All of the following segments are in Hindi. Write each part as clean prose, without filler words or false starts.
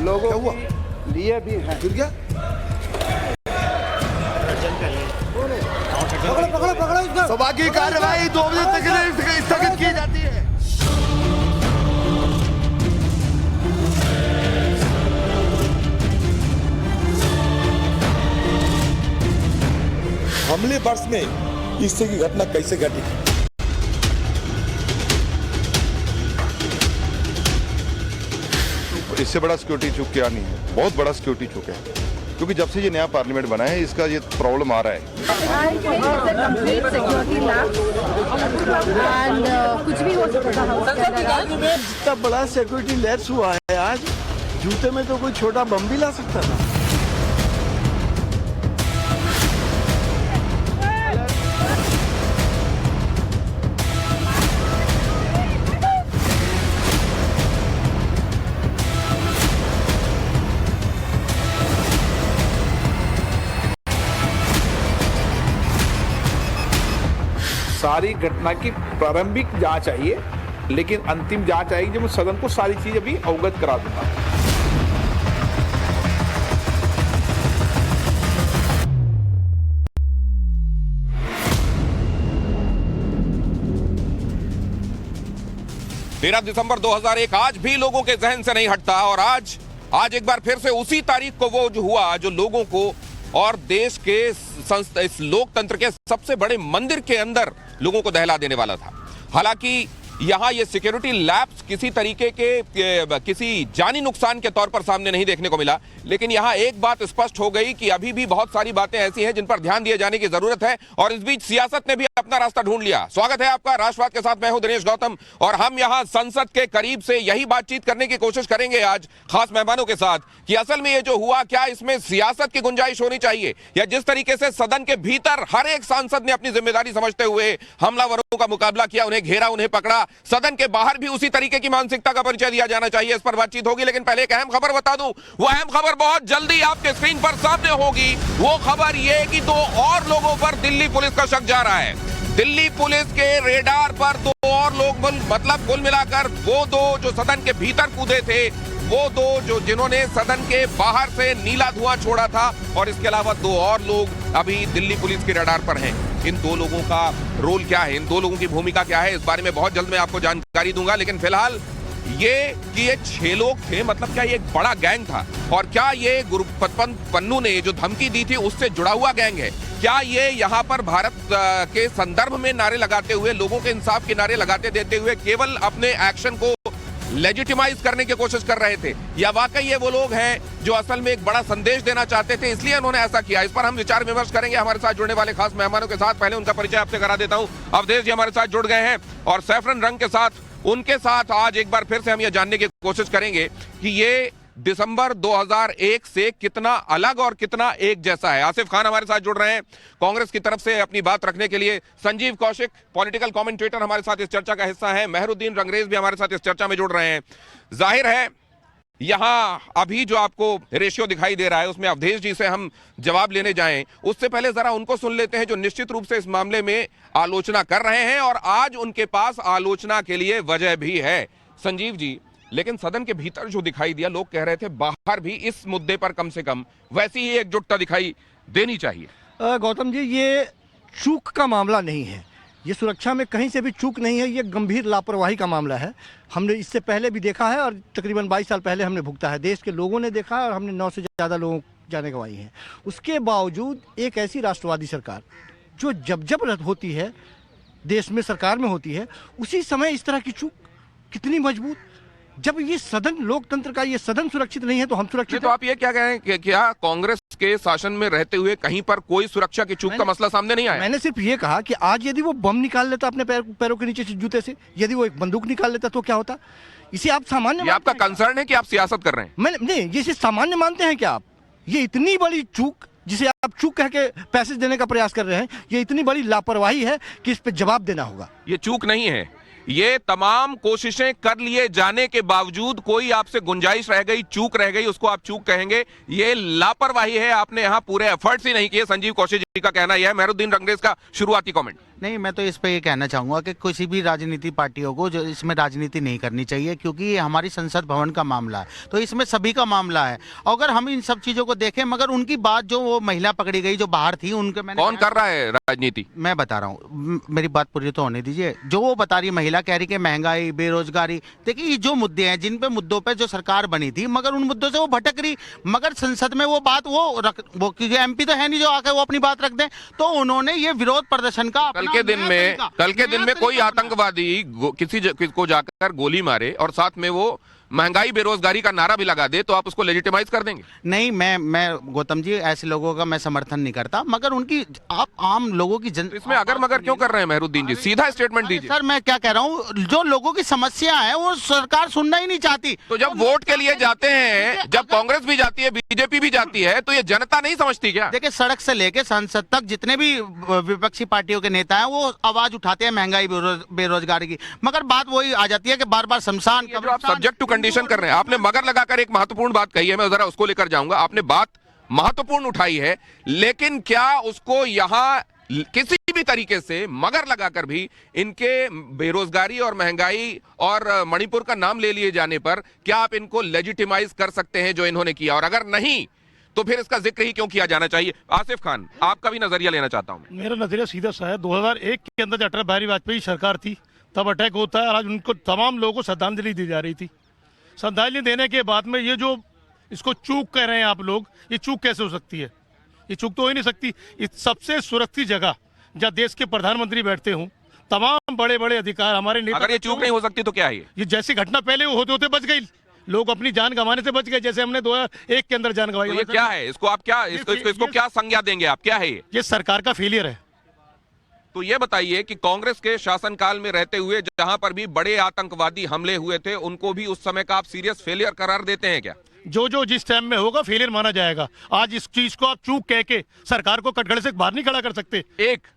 लोगों क्या हुआ? के लिए भी है। गिर गया? पकड़ो इसको। सभा की कार्यवाही 2 बजे तक के लिए स्थगित की जाती है। हमले वर्ष में इस तरह की घटना कैसे घटी? इससे बड़ा सिक्योरिटी चूक क्या नहीं है, बहुत बड़ा सिक्योरिटी चूक है, क्योंकि जब से ये नया पार्लियामेंट बना है इसका ये प्रॉब्लम आ रहा है। कुछ भी हो सकता है। इतना बड़ा सिक्योरिटी लैप्स हुआ है आज, जूते में तो कोई छोटा बम भी ला सकता था। सारी घटना की प्रारंभिक जांच आइए, लेकिन अंतिम जांच आएगी जब मैं सदन को सारी चीज अभी अवगत करा दूंगा। तेरह दिसंबर 2001 आज भी लोगों के जहन से नहीं हटता और आज एक बार फिर से उसी तारीख को वो जो हुआ जो लोगों को और देश के इस लोकतंत्र के सबसे बड़े मंदिर के अंदर लोगों को दहला देने वाला था। हालांकि यहां ये सिक्योरिटी लैप्स किसी तरीके के किसी जानी नुकसान के तौर पर सामने नहीं देखने को मिला, लेकिन यहां एक बात स्पष्ट हो गई कि अभी भी बहुत सारी बातें ऐसी हैं जिन पर ध्यान दिए जाने की जरूरत है और इस बीच सियासत ने भी अपना रास्ता ढूंढ लिया। स्वागत है आपका राष्ट्रवाद के साथ, मैं हूं दिनेश गौतम और हम यहां संसद के करीब से यही बातचीत करने की कोशिश करेंगे आज खास मेहमानों के साथ कि असल में ये जो हुआ क्या इसमें सियासत की गुंजाइश होनी चाहिए या जिस तरीके से सदन के भीतर हर एक सांसद ने अपनी जिम्मेदारी समझते हुए हमलावरों का मुकाबला किया, उन्हें घेरा, उन्हें पकड़ा, सदन के बाहर भी उसी तरीके की मानसिकता का परिचय दिया जाना चाहिए। इस पर बातचीत होगी, लेकिन पहले एक अहम खबर बता दूं। वो अहम खबर बहुत जल्दी आपके स्क्रीन पर सामने होगी। वो खबर ये कि 2 और लोगों पर दिल्ली पुलिस का शक जा रहा है। दिल्ली पुलिस के रेडार पर 2 और लोग, मतलब कुल मिलाकर वो 2 जो सदन के भीतर कूदे थे, वो 2 जो जिन्होंने सदन के बाहर से नीला धुआं छोड़ा था और इसके अलावा 2 और लोग अभी दिल्ली पुलिस के रडार पर हैं। इन 2 लोगों का रोल क्या है, इन 2 लोगों की भूमिका क्या है, इस बारे में बहुत जल्द मैं आपको जानकारी दूंगा। लेकिन फिलहाल ये 6 लोग थे, मतलब क्या ये एक बड़ा गैंग था और क्या ये गुरपतवंत पन्नू ने जो धमकी दी थी उससे जुड़ा हुआ गैंग है? क्या ये यहाँ पर भारत के संदर्भ में नारे लगाते हुए, लोगों के इंसाफ के नारे लगाते देते हुए केवल अपने एक्शन को लेजिटिमाइज करने की कोशिश कर रहे थे, या वाकई ये वो लोग हैं जो असल में एक बड़ा संदेश देना चाहते थे इसलिए उन्होंने ऐसा किया? इस पर हम विचार विमर्श करेंगे हमारे साथ जुड़ने वाले खास मेहमानों के साथ। पहले उनका परिचय आपसे करा देता हूं। अवधेश जी हमारे साथ जुड़ गए हैं और सैफरन रंग के साथ, उनके साथ आज एक बार फिर से हम ये जानने की कोशिश करेंगे कि ये दिसंबर 2001 से कितना अलग और कितना एक जैसा है। आसिफ खान हमारे साथ जुड़ रहे हैं कांग्रेस की तरफ से अपनी बात रखने के लिए। संजीव कौशिक पॉलिटिकल कमेंटेटर हमारे साथ इस चर्चा का हिस्सा है। मेहरुद्दीन रंगरेज भी हमारे साथ इस चर्चा में जुड़ रहे हैं। जाहिर है यहां अभी जो आपको रेशियो दिखाई दे रहा है उसमें अवधेश जी से हम जवाब लेने जाएं, उससे पहले जरा उनको सुन लेते हैं जो निश्चित रूप से इस मामले में आलोचना कर रहे हैं और आज उनके पास आलोचना के लिए वजह भी है। संजीव जी, लेकिन सदन के भीतर जो दिखाई दिया, लोग कह रहे थे बाहर भी इस मुद्दे पर कम से कम वैसी ही एकजुटता दिखाई देनी चाहिए। गौतम जी, ये चूक का मामला नहीं है, ये सुरक्षा में कहीं से भी चूक नहीं है, ये गंभीर लापरवाही का मामला है। हमने इससे पहले भी देखा है और तकरीबन 22 साल पहले हमने भुगता है, देश के लोगों ने देखा है और हमने 9 से ज़्यादा लोगों जाने गंवाई हैं। उसके बावजूद एक ऐसी राष्ट्रवादी सरकार जो जब होती है, देश में सरकार में होती है, उसी समय इस तरह की चूक कितनी मजबूत। जब ये सदन लोकतंत्र का ये सदन सुरक्षित नहीं है तो हम सुरक्षित तो आप ये क्या कहें कि क्या कांग्रेस के शासन में रहते हुए कहीं पर कोई सुरक्षा की चूक का मसला सामने नहीं आया? मैंने सिर्फ ये कहा कि आज यदि वो बम निकाल लेता अपने पैरों के नीचे से, जूते से, यदि वो एक बंदूक निकाल लेता तो क्या होता? इसे आप सामान्य, आपका कंसर्न है कि आप सियासत कर रहे हैं? मैंने नहीं, ये सामान्य मानते हैं क्या आप? ये इतनी बड़ी चूक जिसे आप चूक कह के पैसेज देने का प्रयास कर रहे हैं, ये इतनी बड़ी लापरवाही है कि इस पर जवाब देना होगा। ये चूक नहीं है, ये तमाम कोशिशें कर लिए जाने के बावजूद कोई आपसे गुंजाइश रह गई, चूक रह गई, उसको आप चूक कहेंगे। ये लापरवाही है, आपने यहां पूरे एफर्ट्स ही नहीं किए। संजीव कौशिक जी का कहना यह है। मेहरुद्दीन रंगरेज का शुरुआती कमेंट। नहीं, मैं तो इस पे ये कहना चाहूँगा कि किसी भी राजनीति पार्टियों को जो इसमें राजनीति नहीं करनी चाहिए, क्योंकि ये हमारी संसद भवन का मामला है, तो इसमें सभी का मामला है। अगर हम इन सब चीज़ों को देखें, मगर उनकी बात जो वो महिला पकड़ी गई जो बाहर थी, उनके मैंने कौन कर रहा है राजनीति? मैं बता रहा हूँ, मेरी बात पूरी तो होने दीजिए। जो वो बता रही महिला कह रही कि महंगाई, बेरोजगारी, देखिए ये जो मुद्दे हैं, जिन पे मुद्दों पे जो सरकार बनी थी, मगर उन मुद्दों से वो भटक रही, मगर संसद में वो बात वो क्योंकि एमपी तो है नहीं जो आकर वो अपनी बात रख दें, तो उन्होंने ये विरोध प्रदर्शन का कल के दिन में कोई आतंकवादी किसी को जाकर गोली मारे और साथ में वो महंगाई बेरोजगारी का नारा भी लगा दे, तो आप उसको लेजिटिमाइज कर देंगे? नहीं, मैं गौतम जी ऐसे लोगों का मैं समर्थन नहीं करता, मगर उनकी आप आम लोगों की तो इसमें अगर मगर क्यों कर रहे हैं मेहरुद्दीन जी? सीधा स्टेटमेंट दीजिए। सर मैं क्या कह रहा हूँ, जो लोगों की समस्या है वो सरकार सुनना ही नहीं चाहती। तो जब वोट के लिए जाते हैं, जब कांग्रेस भी जाती है, बीजेपी भी जाती है, तो ये जनता नहीं समझती क्या? देखिए, सड़क से लेके संसद तक जितने भी विपक्षी पार्टियों के नेता हैं वो आवाज उठाते हैं महंगाई, बेरोजगारी की, मगर बात वही आ जाती है कि बार बार शमशान जो आप सब्जेक्ट टू कंडीशन कर रहे हैं। आपने मगर लगाकर एक महत्वपूर्ण बात कही है, मैं जरा उसको लेकर जाऊंगा। आपने बात महत्वपूर्ण उठाई है, लेकिन क्या उसको यहां किसी भी तरीके से मगर लगाकर भी इनके बेरोजगारी और महंगाई और मणिपुर का नाम ले लिए जाने पर क्या आप इनको लेजिटिमाइज कर सकते हैं जो इन्होंने किया? और अगर नहीं तो फिर इसका जिक्र ही क्यों किया जाना चाहिए? आसिफ खान, आपका भी नजरिया लेना चाहता हूं। मेरा नजरिया सीधा सा है। 2001 के अंदर अटल बिहारी वाजपेयी सरकार थी, तब अटैक होता है और आज उनको तमाम लोगों को श्रद्धांजलि दी जा रही थी। श्रद्धांजलि देने के बाद में ये जो इसको चूक कह रहे हैं आप लोग, ये चूक कैसे हो सकती है? ये चूक तो हो ही नहीं सकती। इस सबसे सुरक्षित जगह जहाँ देश के प्रधानमंत्री बैठते हों, तमाम बड़े बड़े अधिकार हमारे नेता, अगर ये चूक नहीं हो सकती तो क्या है? ये जैसी घटना पहले होते होते बच गई, लोग अपनी जान गंवाने से बच गए, जैसे हमने 2001 के अंदर जान गंवाई। तो ये क्या है? इसको आप क्या इसको क्या संज्ञा देंगे आप? क्या है ये सरकार का फेलियर है। तो ये बताइए कि कांग्रेस के शासनकाल में रहते हुए जहां पर भी बड़े आतंकवादी हमले हुए थे, उनको भी उस समय का आप सीरियस फेलियर करार देते हैं क्या? जो जिस टाइम में होगा फेलियर माना जाएगा। आज इस चीज को आप चूक कह के सरकार को कटघरे से बाहर नहीं खड़ा कर सकते। एक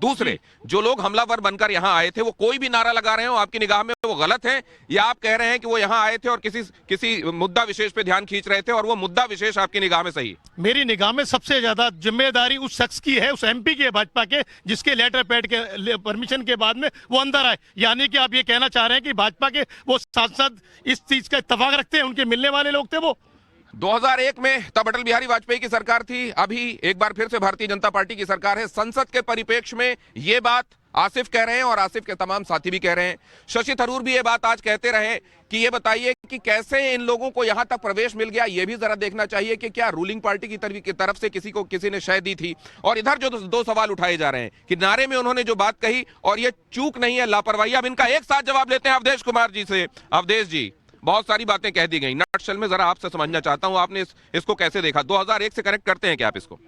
दूसरे जो लोग हमलावर बनकर यहां आए थे, वो कोई भी नारा लगा रहे हो, आपकी निगाह में वो गलत है, या आप कह रहे हैं कि वो यहां आए थे और किसी मुद्दा विशेष पे ध्यान खींच रहे थे और वो मुद्दा विशेष आपकी निगाह में सही? मेरी निगाह में सबसे ज्यादा जिम्मेदारी उस शख्स की है, उस एमपी की है भाजपा के, जिसके लेटर पैड के परमिशन के बाद में वो अंदर आए। यानी कि आप ये कहना चाह रहे हैं कि भाजपा के वो सांसद इस चीज का इत्तेफाक रखते हैं, उनके मिलने वाले लोग थे वो। 2001 में तब अटल बिहारी वाजपेयी की सरकार थी, अभी एक बार फिर से भारतीय जनता पार्टी की सरकार है। संसद के परिप्रेक्ष्य में ये बात आसिफ कह रहे हैं और आसिफ के तमाम साथी भी कह रहे हैं, शशि थरूर भी ये बात आज कहते रहे कि ये बताइए कि कैसे इन लोगों को यहां तक प्रवेश मिल गया। ये भी जरा देखना चाहिए कि क्या रूलिंग पार्टी की तरफ से किसी ने शय दी थी। और इधर जो दो सवाल उठाए जा रहे हैं कि नारे में उन्होंने जो बात कही और ये चूक नहीं है, लापरवाही। अब इनका एक साथ जवाब लेते हैं अवधेश कुमार जी से। अवधेश जी, बहुत सारी बातें कह दी गई, नटशेल में जरा आपसे समझना चाहता हूं, आपने इसको कैसे देखा? 2001 से कनेक्ट करते हैं क्या आप इसको?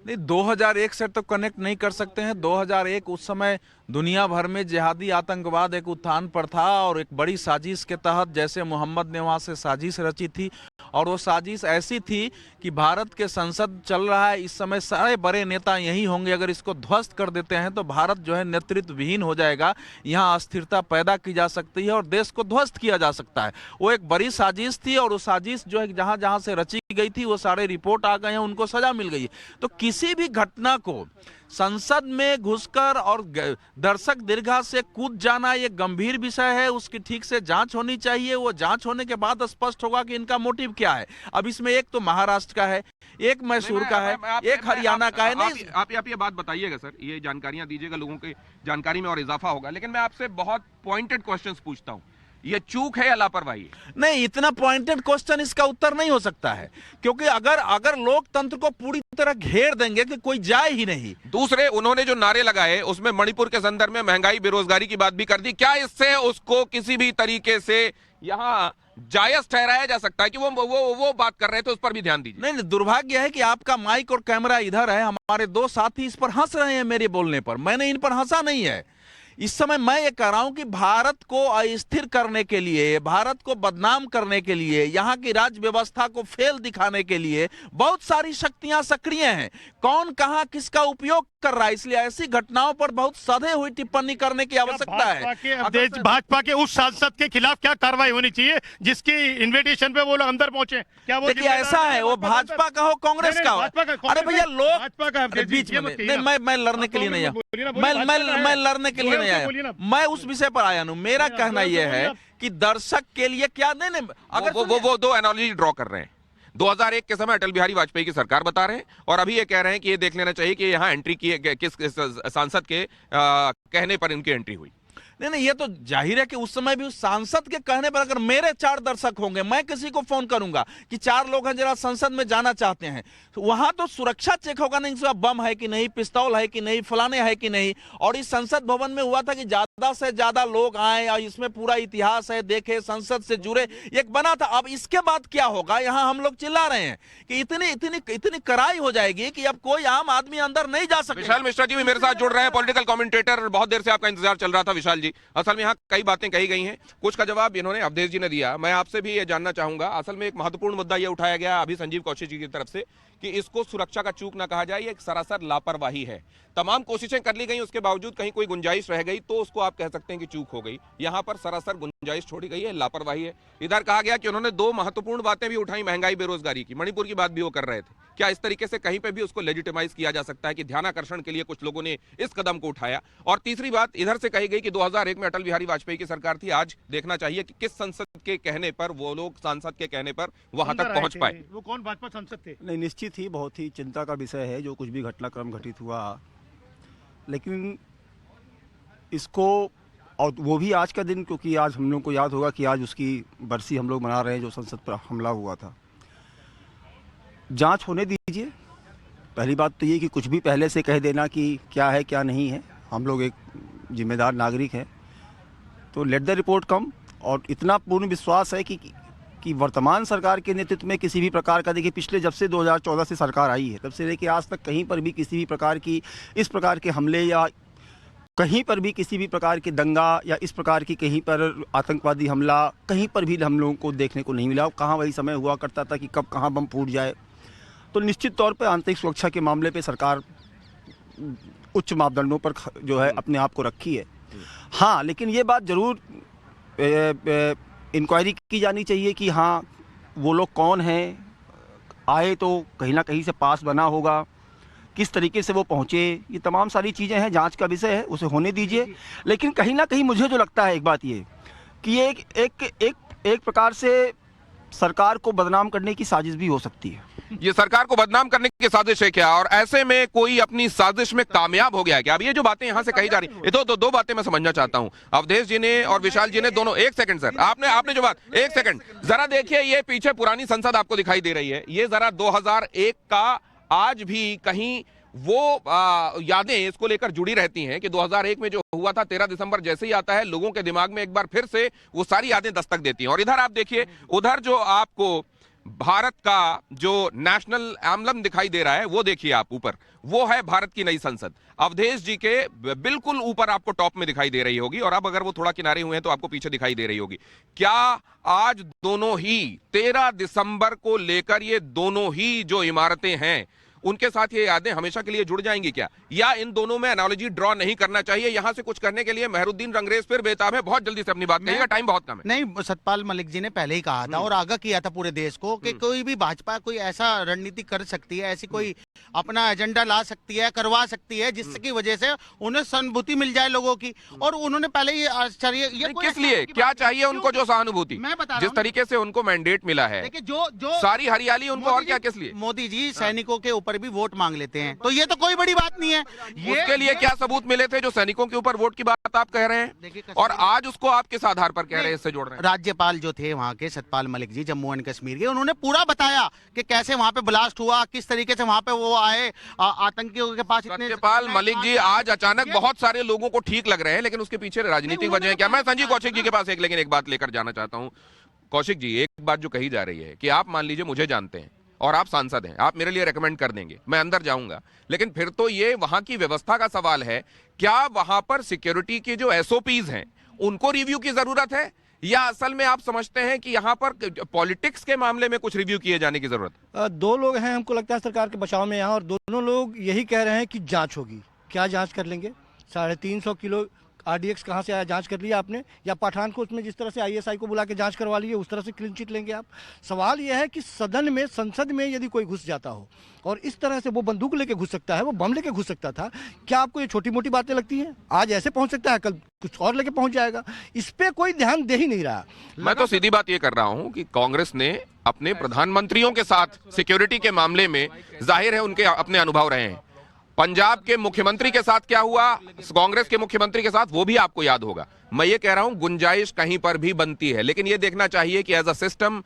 नहीं, 2001 से तो कनेक्ट नहीं कर सकते हैं। 2001 उस समय दुनिया भर में जिहादी आतंकवाद एक उत्थान पर था और एक बड़ी साजिश के तहत, जैसे मोहम्मद ने वहाँ से साजिश रची थी, और वो साजिश ऐसी थी कि भारत के संसद चल रहा है इस समय, सारे बड़े नेता यही होंगे, अगर इसको ध्वस्त कर देते हैं तो भारत जो है नेतृत्व विहीन हो जाएगा, यहाँ अस्थिरता पैदा की जा सकती है और देश को ध्वस्त किया जा सकता है। वो एक बड़ी साजिश थी और वो साजिश जो है जहाँ जहाँ से रची गई थी वो सारे रिपोर्ट आ गए हैं, उनको सजा मिल गई है। तो किसी भी घटना को संसद में घुसकर और दर्शक दीर्घा से कूद जाना ये गंभीर विषय है, उसकी ठीक से जांच होनी चाहिए। वो जांच होने के बाद स्पष्ट होगा कि इनका मोटिव क्या है। अब इसमें एक तो महाराष्ट्र का है, एक मैसूर का है, एक हरियाणा का है। नहीं, आप ये बात बताइएगा सर, ये जानकारियां दीजिएगा, लोगों की जानकारी में और इजाफा होगा। लेकिन मैं आपसे बहुत पॉइंटेड क्वेश्चंस पूछता हूं, ये चूक है या लापरवाही? नहीं, इतना पॉइंटेड क्वेश्चन इसका उत्तर नहीं हो सकता है, क्योंकि अगर लोकतंत्र को पूरी तरह घेर देंगे कि कोई जाए ही नहीं। दूसरे, उन्होंने जो नारे लगाए उसमें मणिपुर के संदर्भ में महंगाई बेरोजगारी की बात भी कर दी। क्या इससे उसको किसी भी तरीके से यहाँ जायज ठहराया जा सकता है कि वो बात कर रहे थे, उस पर भी ध्यान दीजिए। नहीं, दुर्भाग्य है कि आपका माइक और कैमरा इधर है, हमारे दो साथी इस पर हंस रहे हैं मेरे बोलने पर, मैंने इन पर हंसा नहीं है। इस समय मैं ये कह रहा हूं कि भारत को अस्थिर करने के लिए, भारत को बदनाम करने के लिए, यहाँ की राज्य व्यवस्था को फेल दिखाने के लिए बहुत सारी शक्तियां सक्रिय हैं। कौन कहां किसका उपयोग कर रहा है, इसलिए ऐसी घटनाओं पर बहुत सधे हुई टिप्पणी करने की आवश्यकता है। भाजपा के उस सांसद के खिलाफ क्या कार्रवाई होनी चाहिए जिसकी इनविटेशन पे वो लोग अंदर पहुंचे? क्या वो देखिए ऐसा है, वो भाजपा का हो कांग्रेस का हो, अरे भैया लोग भाजपा का अरे बीच में नहीं, मैं लड़ने के लिए नहीं आया, मैं लड़ने के लिए नहीं आया, मैं उस विषय पर आया हूं। मेरा कहना यह है कि दर्शक के लिए क्या नहीं, अगर वो दो एनालॉजी ड्रॉ कर रहे हैं। 2001 के समय अटल बिहारी वाजपेयी की सरकार बता रहे हैं और अभी ये कह रहे हैं कि ये देख लेना चाहिए कि यहाँ एंट्री की किस सांसद के कहने पर इनकी एंट्री हुई। नहीं, ये तो जाहिर है कि उस समय भी उस सांसद के कहने पर अगर मेरे 4 दर्शक होंगे, मैं किसी को फोन करूंगा कि 4 लोग हैं जरा संसद में जाना चाहते हैं, तो वहां तो सुरक्षा चेक होगा नहीं, इसमें बम है कि नहीं, पिस्तौल है कि नहीं, फलाने है कि नहीं। और इस संसद भवन में हुआ था कि ज्यादा से ज्यादा लोग आए और इसमें पूरा इतिहास है, देखे, संसद से जुड़े, एक बना था। अब इसके बाद क्या होगा, यहाँ हम लोग चिल्ला रहे हैं कि इतनी कड़ाई हो जाएगी कि अब कोई आम आदमी अंदर नहीं जा सकता। विशाल मिश्रा जी भी मेरे साथ जुड़ रहे हैं, पॉलिटिकल कमेंटेटर। बहुत देर से आपका इंतजार चल रहा था विशाल जी। असल में यहाँ कई बातें कही गई हैं, कुछ का जवाब इन्होंने अवधेश जी ने दिया। मैं आपसे भी ये जानना चाहूंगा, असल में एक महत्वपूर्ण मुद्दा ये उठाया गया अभी संजीव कौशिक जी की तरफ से कि इसको सुरक्षा का चूक ना कहा जाए, ये एक सरासर लापरवाही है। तमाम कोशिशें कर ली गई, उसके बावजूद कहीं कोई गुंजाइश रह गई तो उसको आप कह सकते हैं कि चूक हो गई। यहां पर सरासर गुंजाइश छोड़ी गई है, लापरवाही है। इधर कहा गया कि उन्होंने 2 महत्वपूर्ण बातें भी उठाई, महंगाई, बेरोजगारी की। मणिपुर की बात भी वो कर रहे थे। क्या इस तरीके से कहीं पे भी उसको लेजिटिमाइज किया जा सकता है कि ध्यानाकर्षण के लिए कुछ लोगों ने इस कदम को उठाया? और तीसरी बात इधर से कही गई कि 2001 में अटल बिहारी वाजपेयी की सरकार थी, आज देखना चाहिए कि किस संसद के कहने पर वो लोग, सांसद के कहने पर वहां तक पहुंच पाए। वो कौन भाजपा सांसद थे? नहीं, निश्चित ही बहुत ही चिंता का विषय है जो कुछ भी घटनाक्रम घटित हुआ, लेकिन इसको, और वो भी आज का दिन, क्योंकि आज हम लोग को याद होगा कि आज उसकी बरसी हम लोग मना रहे हैं जो संसद पर हमला हुआ था। जांच होने दीजिए। पहली बात तो ये कि कुछ भी पहले से कह देना कि क्या है क्या नहीं है, हम लोग एक जिम्मेदार नागरिक हैं, तो लेट द रिपोर्ट कम। और इतना पूर्ण विश्वास है कि वर्तमान सरकार के नेतृत्व में किसी भी प्रकार का, देखिए पिछले जब से 2014 से सरकार आई है तब से लेकर आज तक कहीं पर भी किसी भी प्रकार की इस प्रकार के हमले या कहीं पर भी किसी भी प्रकार के दंगा या इस प्रकार की कहीं पर आतंकवादी हमला कहीं पर भी हम लोगों को देखने को नहीं मिला। कहाँ वही समय हुआ करता था कि कब कहाँ बम फूट जाए। तो निश्चित तौर पर आंतरिक सुरक्षा के मामले पे सरकार उच्च मापदंडों पर जो है अपने आप को रखी है। हाँ, लेकिन ये बात ज़रूर इंक्वायरी की जानी चाहिए कि हाँ वो लोग कौन हैं, आए तो कहीं ना कहीं से पास बना होगा, किस तरीके से वो पहुँचे, ये तमाम सारी चीज़ें हैं, जांच का विषय है, उसे होने दीजिए। लेकिन कहीं ना कहीं मुझे जो लगता है एक बात ये कि ये एक प्रकार से सरकार को बदनाम करने की साजिश भी हो सकती है। ये सरकार को बदनाम करने की साजिश है क्या? और ऐसे में कोई अपनी साजिश में कामयाब हो गया है क्या? अब ये जो बातें यहां से कही जा रही है, ये दो बातें मैं समझना चाहता हूं। अवधेश जी ने और विशाल जी ने दोनों, एक सेकंड सर, आपने जो बात, एक सेकंड जरा देखिए, ये पीछे पुरानी संसद आपको दिखाई दे रही है, ये जरा 2001 का आज भी कहीं वो यादें इसको लेकर जुड़ी रहती हैं कि 2001 में जो हुआ था, 13 दिसंबर जैसे ही आता है लोगों के दिमाग में एक बार फिर से वो सारी यादें दस्तक देती हैं। और इधर आप देखिए, उधर जो आपको भारत का जो नेशनल एम्बलम दिखाई दे रहा है वो देखिए आप ऊपर, वो है भारत की नई संसद। अवधेश जी के बिल्कुल ऊपर आपको टॉप में दिखाई दे रही होगी, और अब अगर वो थोड़ा किनारे हुए हैं तो आपको पीछे दिखाई दे रही होगी। क्या आज दोनों ही 13 दिसंबर को लेकर ये दोनों ही जो इमारतें हैं उनके साथ ये यादें हमेशा के लिए जुड़ जाएंगी क्या? या इन दोनों में एनालॉजी ड्रॉ नहीं करना चाहिए? यहां से कुछ करने के लिए मेहरुद्दीन रंगरेज फिर बेताब है, बहुत जल्दी से अपनी बात कहिएगा, टाइम बहुत कम है। नहीं, सतपाल मलिक जी ने पहले ही कहा था और आगाह किया था पूरे देश को कि कोई भी भाजपा कोई ऐसा रणनीति कर सकती है, ऐसी कोई अपना एजेंडा ला सकती है, करवा सकती है, जिसकी वजह से उन्हें सहानुभूति मिल जाए लोगों की। और उन्होंने पहले ये आश्चर्य, ये किस लिए, क्या चाहिए उनको जो सहानुभूति, जिस तरीके से उनको मैंडेट मिला है, जो सारी हरियाली उनको, और क्या किस लिए? मोदी जी सैनिकों के ऊपर भी वोट मांग लेते हैं, तो ये तो कोई बड़ी बात नहीं है। उसके लिए क्या सबूत मिले थे जो सैनिकों के ऊपर वोट की बात आप कह रहे हैं, और आज उसको आप किस आधार पर कह रहे हैं, इससे जोड़ रहे हैं? राज्यपाल जो थे वहाँ के, सतपाल मलिक जी, जम्मू एंड कश्मीर के, उन्होंने पूरा बताया कि कैसे वहाँ पे ब्लास्ट हुआ, किस तरीके से वहाँ पे वो आए, आतंकियों के पास। सत्यपाल मलिक जी आज अचानक बहुत सारे लोगों को ठीक लग रहे हैं, लेकिन उसके पीछे राजनीतिक वजह है क्या? मैं संजीव कौशिक जी के पास लेकिन एक बात लेकर जाना चाहता हूँ। कौशिक जी, एक बात जो कही जा रही है कि आप मान लीजिए मुझे जानते हैं और आप सांसद हैं, आप मेरे लिए रेकमेंड कर देंगे, मैं अंदर जाऊंगा, लेकिन फिर तो ये वहां की व्यवस्था का सवाल है। क्या वहां पर सिक्योरिटी के जो एसओपीज हैं उनको रिव्यू की जरूरत है, या असल में आप समझते हैं कि यहां पर पॉलिटिक्स के मामले में कुछ रिव्यू किए जाने की जरूरत? 2 लोग हैं हमको लगता है सरकार के बचाव में यहाँ, और दोनों लोग यही कह रहे हैं कि जांच होगी। क्या जांच कर लेंगे? 350 किलो RDX कहाँ से आया, जांच कर लिया आपने? या पठान को उसमें जिस तरह से ISI को बुला के जांच करवा लिए, उस तरह से क्लीन चिट लेंगे आप? सवाल यह है कि सदन में, संसद में यदि कोई घुस जाता हो और इस तरह से वो बंदूक लेके घुस सकता है, वो बम लेके घुस सकता था, क्या आपको ये छोटी मोटी बातें लगती हैं? आज ऐसे पहुंच सकता है, कल कुछ और लेके पहुंच जाएगा। इस पे कोई ध्यान दे ही नहीं रहा। मैं तो सीधी बात ये कर रहा हूं कि कांग्रेस ने अपने प्रधानमंत्रियों के साथ सिक्योरिटी के मामले में, जाहिर है उनके अपने अनुभव रहे हैं। पंजाब के मुख्यमंत्री के साथ क्या हुआ, कांग्रेस के मुख्यमंत्री के साथ, वो भी आपको याद होगा। मैं ये कह रहा हूं गुंजाइश कहीं पर भी बनती है, लेकिन ये देखना चाहिए कि as a system,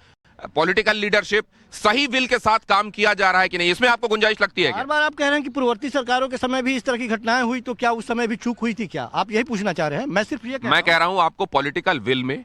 political leadership, सही विल के साथ काम किया जा रहा है कि नहीं। इसमें आपको गुंजाइश लगती है क्या? बार बार आप कह रहे हैं कि पूर्ववर्ती सरकारों के समय भी इस तरह की घटनाएं हुई, तो क्या उस समय भी चूक हुई थी क्या? आप यही पूछना चाह रहे हैं? मैं सिर्फ ये कह रहा हूं आपको पॉलिटिकल विल में,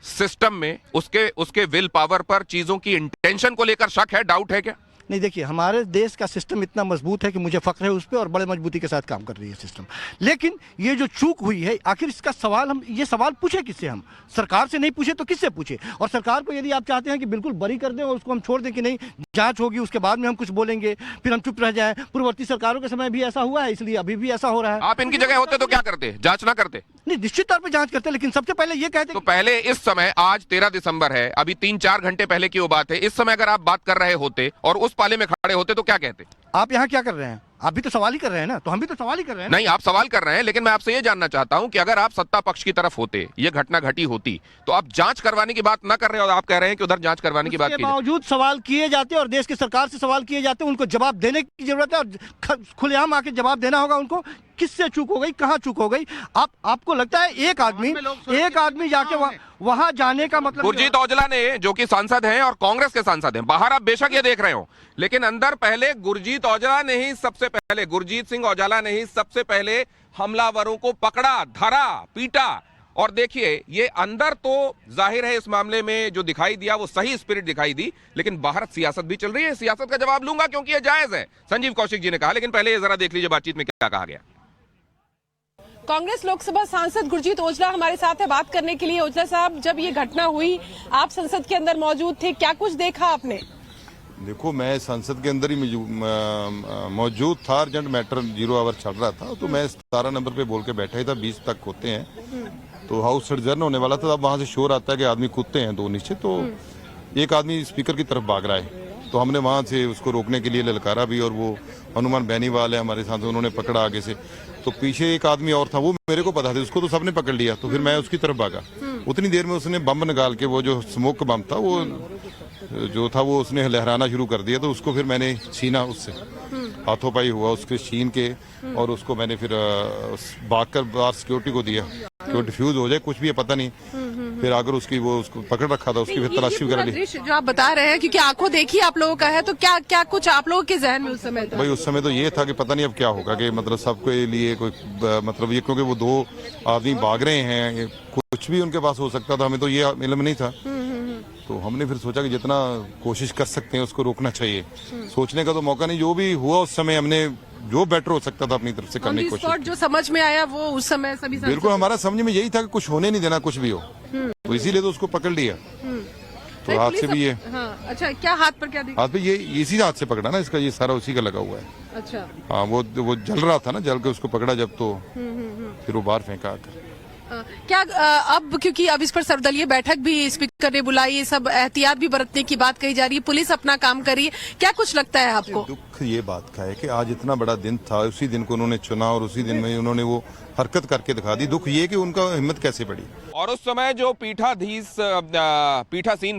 सिस्टम में, उसके विल पावर पर, चीजों की इंटेंशन को लेकर शक है, डाउट है क्या? नहीं, देखिए, हमारे देश का सिस्टम इतना मजबूत है कि मुझे फख्र है उस पर, और बड़े मजबूती के साथ काम कर रही है सिस्टम। लेकिन ये जो चूक हुई है, आखिर इसका सवाल, हम ये सवाल पूछे किससे? हम सरकार से नहीं पूछे तो किससे पूछे? और सरकार को यदि आप चाहते हैं कि बिल्कुल बरी कर दें और उसको हम छोड़ दें कि नहीं जांच होगी, उसके बाद में हम कुछ बोलेंगे, फिर हम चुप रह जाएं, पूर्ववर्ती सरकारों के समय भी ऐसा हुआ है, इसलिए अभी भी ऐसा हो रहा है। आप इनकी जगह होते तो क्या करते? जांच ना करते? नहीं, निश्चित तौर पर जांच करते, लेकिन सबसे पहले ये कहते तो पहले इस समय, आज 13 दिसंबर है, अभी 3-4 घंटे पहले की वो बात है, इस समय अगर आप बात कर रहे होते और उस पाले में खड़े होते तो क्या कहते? आप यहाँ क्या कर रहे हैं? आप भी तो सवाल ही कर रहे हैं ना, तो हम भी तो सवाल ही कर रहे हैं। नहीं, आप सवाल कर रहे हैं, लेकिन मैं आपसे ये जानना चाहता हूं कि अगर आप सत्ता पक्ष की तरफ होते, ये घटना घटी होती, तो आप जांच करवाने की बात ना कर रहे हो, आप कह रहे हैं कि उधर जांच करवाने की बात की बावजूद सवाल किए जाते और देश की सरकार से सवाल किए जाते, उनको जवाब देने की जरूरत है और खुलेआम आके जवाब देना होगा उनको। किससे चूक हो गई, कहाँ चूक हो गई? आपको लगता है एक आदमी जाके वहां जाने का मतलब? गुरजीत औजला ने, जो कि सांसद हैं और कांग्रेस के सांसद हैं, बाहर आप बेशक ये देख रहे हो, लेकिन अंदर पहले गुरजीत औजला ने ही सबसे पहले, गुरजीत सिंह औजला ने ही सबसे पहले हमलावरों को पकड़ा, धरा, पीटा। और देखिए, ये अंदर तो जाहिर है इस मामले में जो दिखाई दिया वो सही स्पिरिट दिखाई दी, लेकिन बाहर सियासत भी चल रही है। सियासत का जवाब लूंगा क्योंकि ये जायज है, संजीव कौशिक जी ने कहा, लेकिन पहले ये जरा देख लीजिए बातचीत में क्या कहा गया। कांग्रेस लोकसभा सांसद गुरजीत औजला हमारे साथ है बात करने के लिए। औजला साहब, जब ये घटना हुई, आप संसद के अंदर मौजूद थे, क्या कुछ देखा आपने? देखो, मैं संसद के अंदर ही मौजूद था, अर्जेंट मैटर 0 आवर चल रहा था, तो मैं 17 नंबर पे बोल के बैठा ही था, 20 तक होते हैं, तो हाउस सर्जन होने वाला था। अब वहां से शोर आता है कि आदमी कूदते हैं 2 नीचे, तो एक आदमी स्पीकर की तरफ भाग रहा है, तो हमने वहां से उसको रोकने के लिए ललकारा भी, और वो हनुमान बेनीवाल है हमारे साथ, उन्होंने पकड़ा आगे से। तो पीछे एक आदमी और था, वो मेरे को पता था, उसको तो सबने पकड़ लिया, तो फिर मैं उसकी तरफ भागा। उतनी देर में उसने बम निकाल के, वो जो स्मोक बम था, वो जो था वो उसने लहराना शुरू कर दिया, तो उसको फिर मैंने छीना, उससे हाथों पाई हुआ उसके छीन के, और उसको मैंने फिर भागकर बाहर सिक्योरिटी को दिया कि डिफ्यूज हो जाए, कुछ भी है पता नहीं। फिर अगर उसको पकड़ रखा था, उसकी फिर तलाशी वगैरह ली। जो आप बता रहे हैं, क्योंकि आंखों देखी आप लोगों का है, तो क्या कुछ आप लोगों के जहन में उस समय था? भाई उस समय तो ये था कि पता नहीं अब क्या होगा, कि मतलब सबके लिए कोई मतलब ये, क्योंकि वो 2 आदमी भाग रहे हैं, कुछ भी उनके पास हो सकता था, हमें तो ये इल्म नहीं था। तो हमने फिर सोचा कि जितना कोशिश कर सकते हैं उसको रोकना चाहिए। सोचने का तो मौका नहीं, जो भी हुआ उस समय हमने जो बेटर हो सकता था अपनी तरफ से करने की कोशिश की। जो समझ में आया वो उस समय सभी बिल्कुल हमारा समझ में यही था कि कुछ होने नहीं देना, कुछ भी हो, तो इसीलिए तो उसको पकड़ लिया। तो हाथ से भी ये, हाँ, अच्छा, क्या हाथ पर क्या हाथ पे ये इसी हाथ से पकड़ा ना, इसका ये सारा उसी का लगा हुआ है। अच्छा, हाँ, वो जल रहा था ना, जल के उसको पकड़ा जब, तो फिर वो बाहर फेंका आकर। क्या अब, क्योंकि अब इस पर सर्वदलीय बैठक भी स्पीकर ने बुलाई, ये सब एहतियात भी बरतने की बात कही जा रही है, पुलिस अपना काम कर रही है, क्या कुछ लगता है आपको? दुख ये बात का है कि आज इतना बड़ा दिन था, उसी दिन को उन्होंने चुना और उसी दिन में उन्होंने वो हरकत करके दिखा दी। दुख ये कि उनका हिम्मत कैसे बढ़ी। और उस समय जो पीठासीन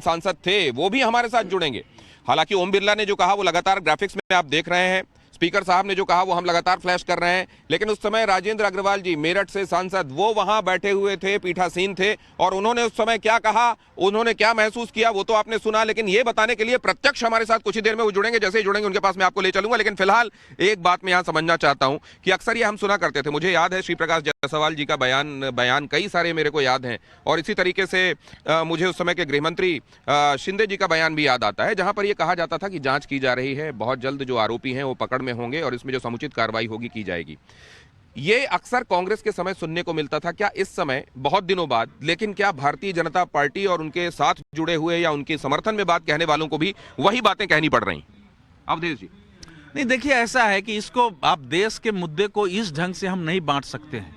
सांसद थे वो भी हमारे साथ जुड़ेंगे। हालांकि ओम बिरला ने जो कहा वो लगातार ग्राफिक्स में आप देख रहे हैं, स्पीकर साहब ने जो कहा वो हम लगातार फ्लैश कर रहे हैं, लेकिन उस समय राजेंद्र अग्रवाल जी, मेरठ से सांसद, वो वहां बैठे हुए थे, पीठासीन थे, और उन्होंने उस समय क्या कहा, उन्होंने क्या महसूस किया, वो तो आपने सुना। लेकिन ये बताने के लिए प्रत्यक्ष हमारे साथ कुछ ही देर में वो जुड़ेंगे, जैसे ही जुड़ेंगे उनके पास मैं आपको ले चलूंगा। लेकिन फिलहाल एक बात मैं यहां समझना चाहता हूं कि अक्सर ये हम सुना करते थे, मुझे याद है श्री प्रकाश जायसवाल जी का बयान कई सारे मेरे को याद हैं, और इसी तरीके से मुझे उस समय के गृहमंत्री शिंदे जी का बयान भी याद आता है, जहां पर यह कहा जाता था कि जांच की जा रही है, बहुत जल्द जो आरोपी हैं वो पकड़ में होंगे और इसमें जो समुचित कार्रवाई होगी की जाएगी। ये अक्सर कांग्रेस के समय सुनने को मिलता था। क्या इस समय बहुत दिनों बाद, लेकिन क्या भारतीय जनता पार्टी और उनके साथ जुड़े हुए या उनके समर्थन में बात कहने वालों को भी वही बातें कहनी पड़ रही? अवधेश जी, नहीं, देखिए ऐसा है कि इसको आप देश के मुद्दे को इस ढंग से हम नहीं बांट सकते हैं।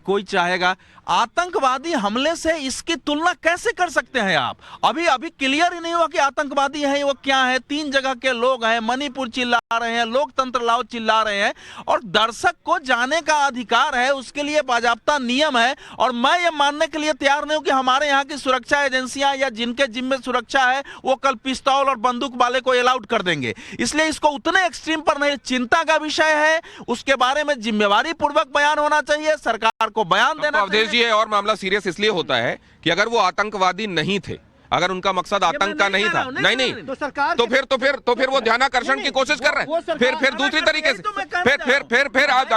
कोई चाहेगा आतंकवादी हमले से इसकी तुलना कैसे कर सकते हैं आप? अभी क्लियर ही नहीं हुआ कि आतंकवादी है वो क्या है। 3 जगह के लोग हैं, मणिपुर चिल्ला रहे हैं, लोकतंत्र लाओ चिल्ला रहे हैं, और दर्शक को जाने का अधिकार है, उसके लिए बाजाप्ता नियम है। और मैं ये मानने के लिए तैयार नहीं हूं कि हमारे यहाँ की सुरक्षा एजेंसियां या जिनके जिम्मे सुरक्षा है वो कल पिस्तौल और बंदूक वाले को अलाउड कर देंगे। इसलिए इसको उतने एक्सट्रीम पर नहीं, चिंता का विषय है, उसके बारे में जिम्मेवारी पूर्वक बयान होना चाहिए, सरकार को बयान देना अवधेश जी, और मामला सीरियस इसलिए होता है कि अगर वो आतंकवादी नहीं थे, अगर उनका मकसद आतंक का नहीं था, नहीं तो सरकार तो फिर वो ध्यानाकर्षण की कोशिश कर रहे हैं। फिर दूसरी तरीके से फिर